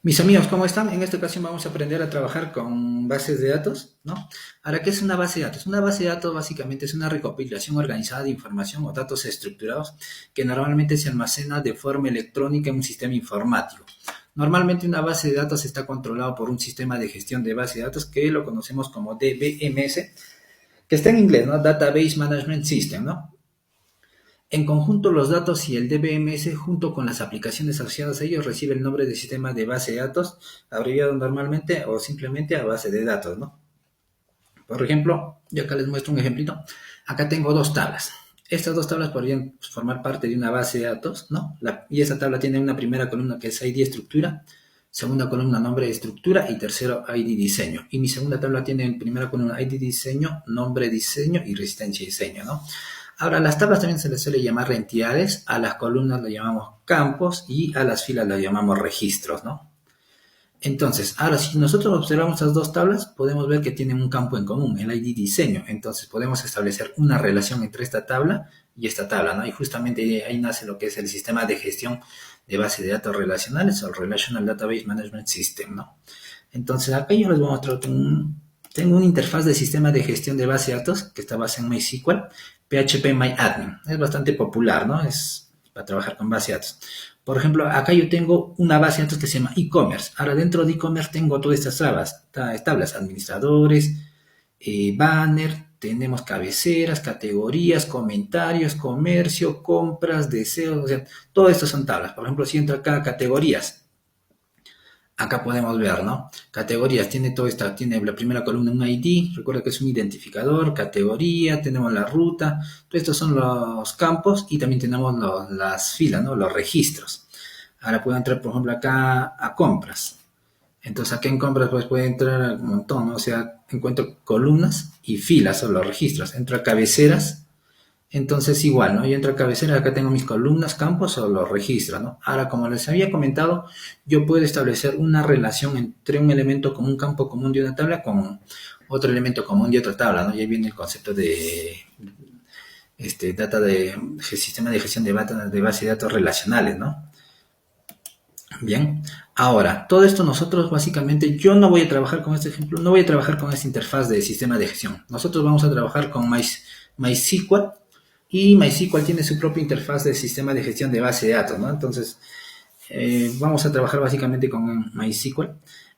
Mis amigos, ¿cómo están? En esta ocasión vamos a aprender a trabajar con bases de datos, ¿no? Ahora, ¿qué es una base de datos? Una base de datos básicamente es una recopilación organizada de información o datos estructurados que normalmente se almacena de forma electrónica en un sistema informático. Normalmente una base de datos está controlada por un sistema de gestión de base de datos que lo conocemos como DBMS, que está en inglés, ¿no? Database Management System, ¿no? En conjunto, los datos y el DBMS, junto con las aplicaciones asociadas a ellos, recibe el nombre de sistema de base de datos, abreviado normalmente o simplemente a base de datos, ¿no? Por ejemplo, yo acá les muestro un ejemplito. Acá tengo dos tablas. Estas dos tablas podrían formar parte de una base de datos, ¿no? Y esa tabla tiene una primera columna que es ID estructura, segunda columna nombre de estructura y tercero ID diseño. Y mi segunda tabla tiene en primera columna ID diseño, nombre diseño y resistencia diseño, ¿no? Ahora, las tablas también se les suele llamar entidades, a las columnas las llamamos campos y a las filas las llamamos registros, ¿no? Entonces, ahora si nosotros observamos estas dos tablas, podemos ver que tienen un campo en común, el ID diseño. Entonces, podemos establecer una relación entre esta tabla y esta tabla, ¿no? Y justamente ahí nace lo que es el sistema de gestión de base de datos relacionales o Relational Database Management System, ¿no? Entonces, acá yo les voy a mostrar tengo una interfaz de sistema de gestión de base de datos que está basada en MySQL, PHP MyAdmin. Es bastante popular, ¿no? Es para trabajar con base de datos. Por ejemplo, acá yo tengo una base de datos que se llama e-commerce. Ahora dentro de e-commerce tengo todas estas tablas, administradores, banner, tenemos cabeceras, categorías, comentarios, comercio, compras, deseos, o sea, todo esto son tablas. Por ejemplo, si entro acá a categorías, acá podemos ver, ¿no? Categorías, tiene todo esto, tiene la primera columna un ID, recuerda que es un identificador, categoría, tenemos la ruta, todos estos son los campos y también tenemos las filas, ¿no? Los registros. Ahora puedo entrar, por ejemplo, acá a compras. Entonces aquí en compras pues puede entrar un montón, ¿no? O sea, encuentro columnas y filas o los registros. Entro a cabeceras, entonces igual, ¿no? Yo entro a cabecera, acá tengo mis columnas, campos o los registros, ¿no? Ahora, como les había comentado, yo puedo establecer una relación entre un elemento común, campo común de una tabla con otro elemento común de otra tabla, ¿no? Y ahí viene el concepto de sistema de gestión de base de datos relacionales, ¿no? Bien, ahora, todo esto nosotros básicamente, yo no voy a trabajar con este ejemplo, no voy a trabajar con esta interfaz de sistema de gestión. Nosotros vamos a trabajar con MySQL y MySQL tiene su propia interfaz de sistema de gestión de base de datos, ¿no? Entonces, vamos a trabajar básicamente con MySQL.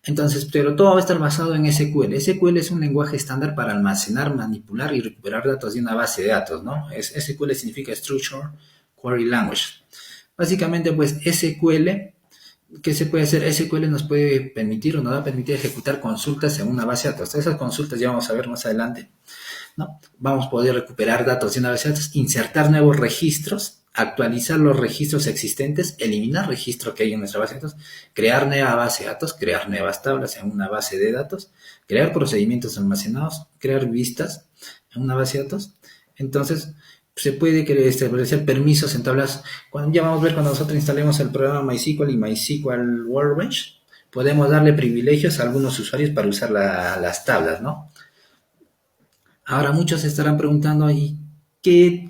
Entonces, pero todo va a estar basado en SQL. SQL es un lenguaje estándar para almacenar, manipular y recuperar datos de una base de datos, ¿no? SQL significa Structure Query Language. Básicamente, pues SQL, ¿qué se puede hacer? SQL nos puede permitir o nos va a permitir ejecutar consultas en una base de datos. Esas consultas ya vamos a ver más adelante, ¿no? Vamos a poder recuperar datos de una base de datos, insertar nuevos registros, actualizar los registros existentes, eliminar registros que hay en nuestra base de datos, crear nueva base de datos, crear nuevas tablas en una base de datos, crear procedimientos almacenados, crear vistas en una base de datos. Entonces, se puede establecer permisos en tablas. Ya vamos a ver cuando nosotros instalemos el programa MySQL y MySQL Workbench, podemos darle privilegios a algunos usuarios para usar las tablas, ¿no? Ahora muchos se estarán preguntando, ¿y qué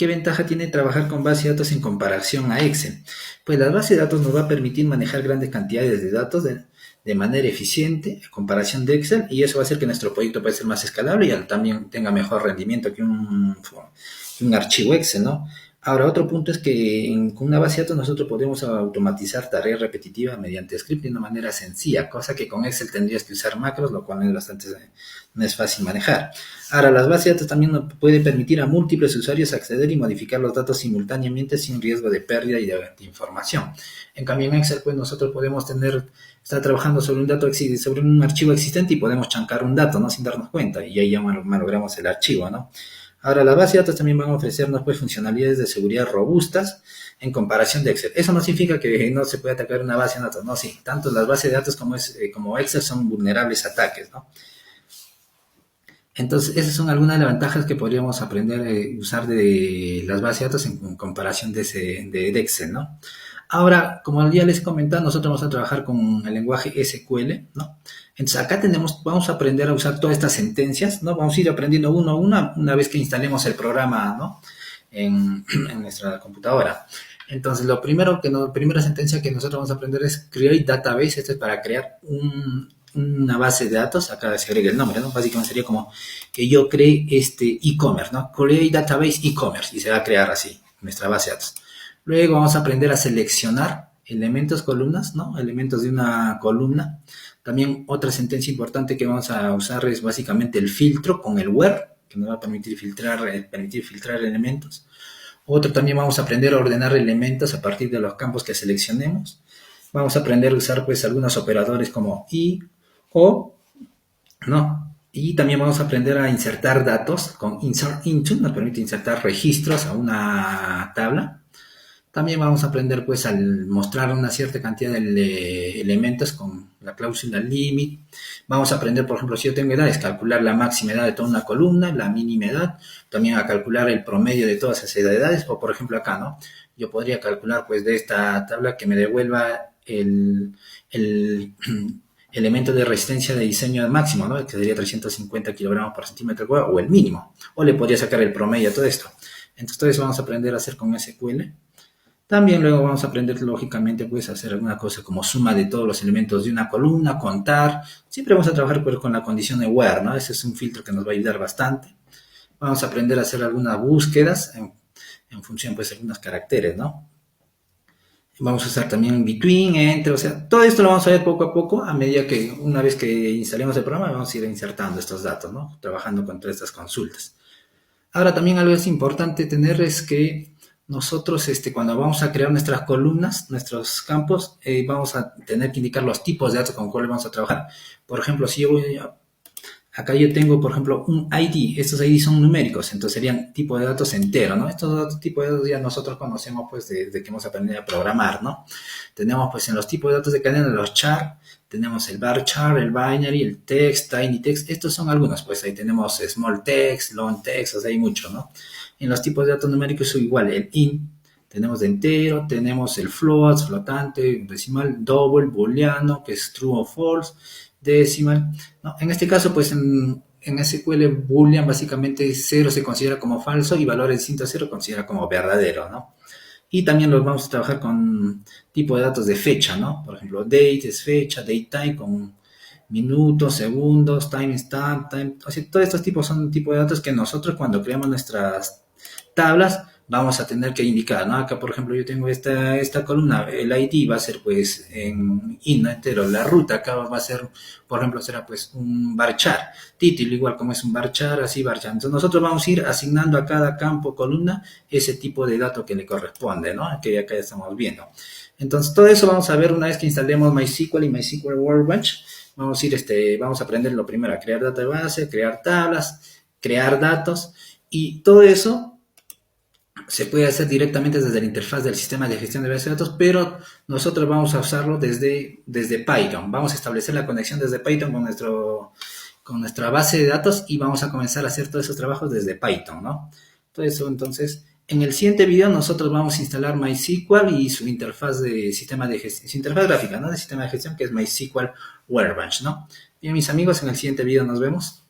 ventaja tiene trabajar con base de datos en comparación a Excel? Pues la base de datos nos va a permitir manejar grandes cantidades de datos de manera eficiente en comparación de Excel, y eso va a hacer que nuestro proyecto pueda ser más escalable y también tenga mejor rendimiento que un archivo Excel, ¿no? Ahora, otro punto es que con una base de datos nosotros podemos automatizar tareas repetitivas mediante script de una manera sencilla, cosa que con Excel tendrías que usar macros, lo cual no es fácil manejar. Ahora, las bases de datos también nos pueden permitir a múltiples usuarios acceder y modificar los datos simultáneamente sin riesgo de pérdida y de información. En cambio, en Excel, pues nosotros podemos estar trabajando sobre un dato, sobre un archivo existente y podemos chancar un dato, ¿no? Sin darnos cuenta, y ahí ya malogramos el archivo, ¿no? Ahora, las bases de datos también van a ofrecernos pues, funcionalidades de seguridad robustas en comparación de Excel. Eso no significa que no se pueda atacar una base de datos, no, sí. Tanto las bases de datos como Excel son vulnerables a ataques, ¿no? Entonces, esas son algunas de las ventajas que podríamos aprender a usar de las bases de datos en comparación de Excel, ¿no? Ahora, como ya les he comentado, nosotros vamos a trabajar con el lenguaje SQL, ¿no? Entonces, acá vamos a aprender a usar todas estas sentencias, ¿no? Vamos a ir aprendiendo una vez que instalemos el programa, ¿no? En nuestra computadora. Entonces, primera sentencia que nosotros vamos a aprender es create database. Este es para crear una base de datos. Acá se agrega el nombre, ¿no? Básicamente sería como que yo cree este e-commerce, ¿no? Create database e-commerce y se va a crear así nuestra base de datos. Luego vamos a aprender a seleccionar elementos, columnas, ¿no? Elementos de una columna. También otra sentencia importante que vamos a usar es básicamente el filtro con el where, que nos va a permitir filtrar elementos. Otro también vamos a aprender a ordenar elementos a partir de los campos que seleccionemos. Vamos a aprender a usar pues algunos operadores como y, o, ¿no? Y también vamos a aprender a insertar datos con insert into, nos permite insertar registros a una tabla. También vamos a aprender pues al mostrar una cierta cantidad de elementos con la cláusula limit. Vamos a aprender, por ejemplo, si yo tengo edades, calcular la máxima edad de toda una columna, la mínima edad, también a calcular el promedio de todas esas edades, o por ejemplo acá, ¿no? Yo podría calcular pues de esta tabla que me devuelva el elemento de resistencia de diseño máximo, ¿no? Que sería 350 kilogramos por centímetro cuadrado, o el mínimo, o le podría sacar el promedio a todo esto. Entonces, todo eso vamos a aprender a hacer con SQL. También luego vamos a aprender, lógicamente, pues, a hacer alguna cosa como suma de todos los elementos de una columna, contar. Siempre vamos a trabajar pues, con la condición de where, ¿no? Ese es un filtro que nos va a ayudar bastante. Vamos a aprender a hacer algunas búsquedas en función, pues, de algunos caracteres, ¿no? Vamos a usar también between, entre, o sea, todo esto lo vamos a ver poco a poco a medida que una vez que instalemos el programa vamos a ir insertando estos datos, ¿no? Trabajando con todas estas consultas. Ahora también algo es importante tener es que nosotros cuando vamos a crear nuestras columnas, nuestros campos, vamos a tener que indicar los tipos de datos con los cuales vamos a trabajar. Por ejemplo, si yo voy acá yo tengo, por ejemplo, un ID. Estos ID son numéricos, entonces serían tipo de datos entero, ¿no? Estos tipos de datos ya nosotros conocemos, pues, desde que hemos aprendido a programar, ¿no? Tenemos, pues, en los tipos de datos de cadena, los char, tenemos el bar char, el binary, el text, tiny text. Estos son algunos, pues, ahí tenemos small text, long text, o sea, hay mucho, ¿no? En los tipos de datos numéricos son igual, el int, tenemos de entero, tenemos el float, flotante, decimal, double, booleano, que es true o false, decimal, ¿no? En este caso, pues en SQL Boolean básicamente 0 se considera como falso y valores distintos a 0 considera como verdadero, ¿no? Y también los vamos a trabajar con tipo de datos de fecha, ¿no? Por ejemplo, date es fecha, date time con minutos, segundos, time stamp, time, o sea, todos estos tipos son tipos de datos que nosotros cuando creamos nuestras tablas vamos a tener que indicar, ¿no? Acá, por ejemplo, yo tengo esta columna, el ID va a ser, pues, en int entero, la ruta acá va a ser, por ejemplo, será, pues, un varchar, título igual como es un varchar, así varchar. Entonces, nosotros vamos a ir asignando a cada campo, columna, ese tipo de dato que le corresponde, ¿no? Que acá ya estamos viendo. Entonces, todo eso vamos a ver una vez que instalemos MySQL y MySQL Workbench. Vamos a ir, vamos a aprender lo primero, a crear database, crear tablas, crear datos, y todo eso se puede hacer directamente desde la interfaz del sistema de gestión de bases de datos, pero nosotros vamos a usarlo desde Python. Vamos a establecer la conexión desde Python con nuestra base de datos y vamos a comenzar a hacer todos esos trabajos desde Python, ¿no? Todo eso, entonces, en el siguiente video nosotros vamos a instalar MySQL y su interfaz de sistema de gestión, su interfaz gráfica, ¿no? De sistema de gestión que es MySQL Workbench, ¿no? Bien, mis amigos, en el siguiente video nos vemos.